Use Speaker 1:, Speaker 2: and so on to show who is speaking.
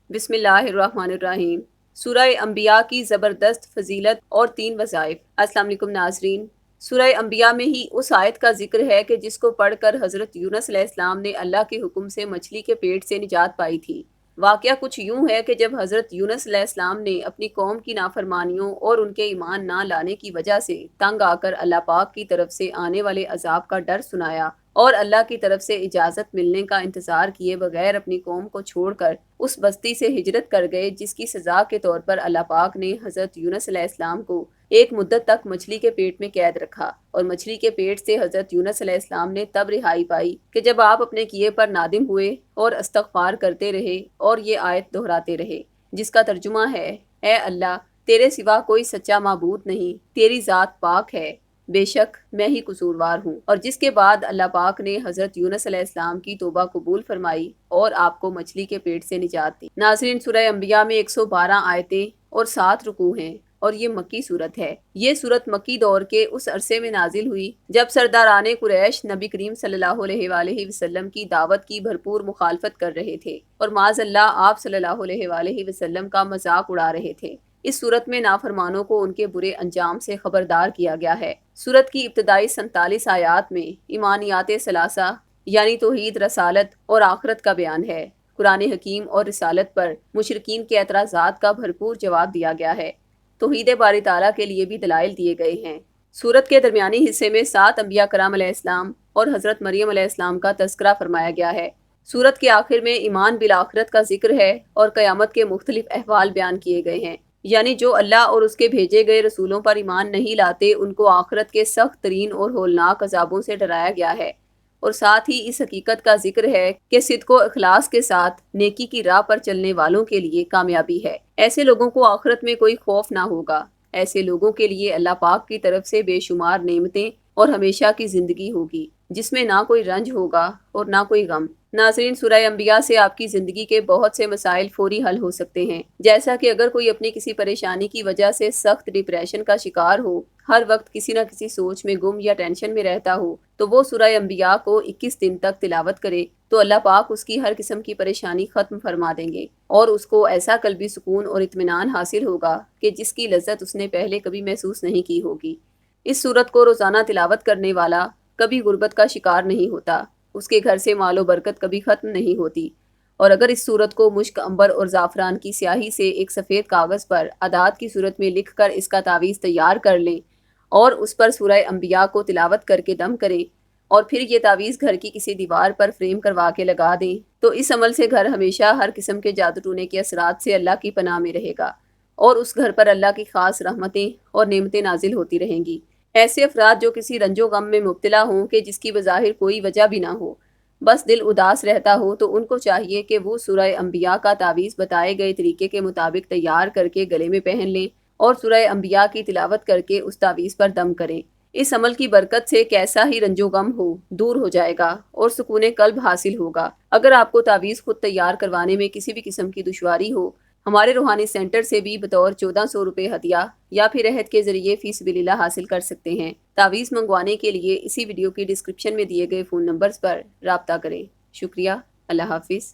Speaker 1: بسم اللہ الرحمن الرحیم۔ سورہ انبیاء کی زبردست فضیلت اور 3 وظائف۔ السلام علیکم ناظرین، سورہ انبیاء میں ہی اس آیت کا ذکر ہے کہ جس کو پڑھ کر حضرت یونس علیہ السلام نے اللہ کے حکم سے مچھلی کے پیٹ سے نجات پائی تھی۔ واقعہ کچھ یوں ہے کہ جب حضرت یونس علیہ السلام نے اپنی قوم کی نافرمانیوں اور ان کے ایمان نہ لانے کی وجہ سے تنگ آ کر اللہ پاک کی طرف سے آنے والے عذاب کا ڈر سنایا اور اللہ کی طرف سے اجازت ملنے کا انتظار کیے بغیر اپنی قوم کو چھوڑ کر اس بستی سے ہجرت کر گئے، جس کی سزا کے طور پر اللہ پاک نے حضرت یونس علیہ السلام کو ایک مدت تک مچھلی کے پیٹ میں قید رکھا، اور مچھلی کے پیٹ سے حضرت یونس علیہ السلام نے تب رہائی پائی کہ جب آپ اپنے کیے پر نادم ہوئے اور استغفار کرتے رہے اور یہ آیت دہراتے رہے، جس کا ترجمہ ہے: اے اللہ، تیرے سوا کوئی سچا معبود نہیں، تیری ذات پاک ہے، بے شک میں ہی قصوروار ہوں۔ اور جس کے بعد اللہ پاک نے حضرت یونس علیہ السلام کی توبہ قبول فرمائی اور آپ کو مچھلی کے پیٹ سے نجات دی۔ ناظرین، سورہ انبیاء میں 112 آیتیں اور 7 رکوع ہیں اور یہ مکی صورت ہے۔ یہ صورت مکی دور کے اس عرصے میں نازل ہوئی جب سرداران قریش نبی کریم صلی اللہ علیہ وآلہ وسلم کی دعوت کی بھرپور مخالفت کر رہے تھے اور معاذ اللہ آپ صلی اللہ علیہ وآلہ وسلم کا مذاق اڑا رہے تھے۔ اس صورت میں نافرمانوں کو ان کے برے انجام سے خبردار کیا گیا ہے۔ صورت کی ابتدائی 47 آیات میں ایمانیات ثلاثہ یعنی توحید، رسالت اور آخرت کا بیان ہے۔ قرآن حکیم اور رسالت پر مشرکین کے اعتراضات کا بھرپور جواب دیا گیا ہے۔ توحید باری تعالیٰ کے لیے بھی دلائل دیے گئے ہیں۔ صورت کے درمیانی حصے میں 7 انبیاء کرام علیہ السلام اور حضرت مریم علیہ السلام کا تذکرہ فرمایا گیا ہے۔ صورت کے آخر میں ایمان بالآخرت کا ذکر ہے اور قیامت کے مختلف احوال بیان کیے گئے ہیں، یعنی جو اللہ اور اس کے بھیجے گئے رسولوں پر ایمان نہیں لاتے ان کو آخرت کے سخت ترین اور ہولناک عذابوں سے ڈرایا گیا ہے، اور ساتھ ہی اس حقیقت کا ذکر ہے کہ صدق و اخلاص کے ساتھ نیکی کی راہ پر چلنے والوں کے لیے کامیابی ہے۔ ایسے لوگوں کو آخرت میں کوئی خوف نہ ہوگا۔ ایسے لوگوں کے لیے اللہ پاک کی طرف سے بے شمار نعمتیں اور ہمیشہ کی زندگی ہوگی جس میں نہ کوئی رنج ہوگا اور نہ کوئی غم۔ ناظرین، سورہ انبیاء سے آپ کی زندگی کے بہت سے مسائل فوری حل ہو سکتے ہیں، جیسا کہ اگر کوئی اپنی کسی پریشانی کی وجہ سے سخت ڈپریشن کا شکار ہو، ہر وقت کسی نہ کسی سوچ میں گم یا ٹینشن میں رہتا ہو، تو وہ سورہ انبیاء کو 21 دن تک تلاوت کرے تو اللہ پاک اس کی ہر قسم کی پریشانی ختم فرما دیں گے اور اس کو ایسا قلبی سکون اور اطمینان حاصل ہوگا کہ جس کی لذت اس نے پہلے کبھی محسوس نہیں کی ہوگی۔ اس سورت کو روزانہ تلاوت کرنے والا کبھی غربت کا شکار نہیں ہوتا، اس کے گھر سے مال و برکت کبھی ختم نہیں ہوتی۔ اور اگر اس سورت کو مشک، عنبر اور زعفران کی سیاہی سے ایک سفید کاغذ پر اعداد کی صورت میں لکھ کر اس کا تعویذ تیار کر لیں اور اس پر سورہ انبیاء کو تلاوت کر کے دم کریں اور پھر یہ تعویذ گھر کی کسی دیوار پر فریم کروا کے لگا دیں، تو اس عمل سے گھر ہمیشہ ہر قسم کے جادو ٹونے کے اثرات سے اللہ کی پناہ میں رہے گا اور اس گھر پر اللہ کی خاص رحمتیں اور نعمتیں نازل ہوتی رہیں گی۔ ایسے افراد جو کسی رنج و غم میں مبتلا ہوں کہ جس کی بظاہر کوئی وجہ بھی نہ ہو، بس دل اداس رہتا ہو، تو ان کو چاہیے کہ وہ سورہ انبیاء کا تعویذ بتائے گئے طریقے کے مطابق تیار کر کے گلے میں پہن لیں اور سورہ انبیاء کی تلاوت کر کے اس تعویذ پر دم کریں۔ اس عمل کی برکت سے کیسا ہی رنج و غم ہو دور ہو جائے گا اور سکون قلب حاصل ہوگا۔ اگر آپ کو تعویذ خود تیار کروانے میں کسی بھی قسم کی دشواری ہو، ہمارے روحانی سینٹر سے بھی بطور 1400 روپے ہدیہ یا پھر عہد کے ذریعے فی سبیل اللہ حاصل کر سکتے ہیں۔ تعویذ منگوانے کے لیے اسی ویڈیو کی ڈسکرپشن میں دیے گئے فون نمبرز پر رابطہ کریں۔ شکریہ۔ اللہ حافظ۔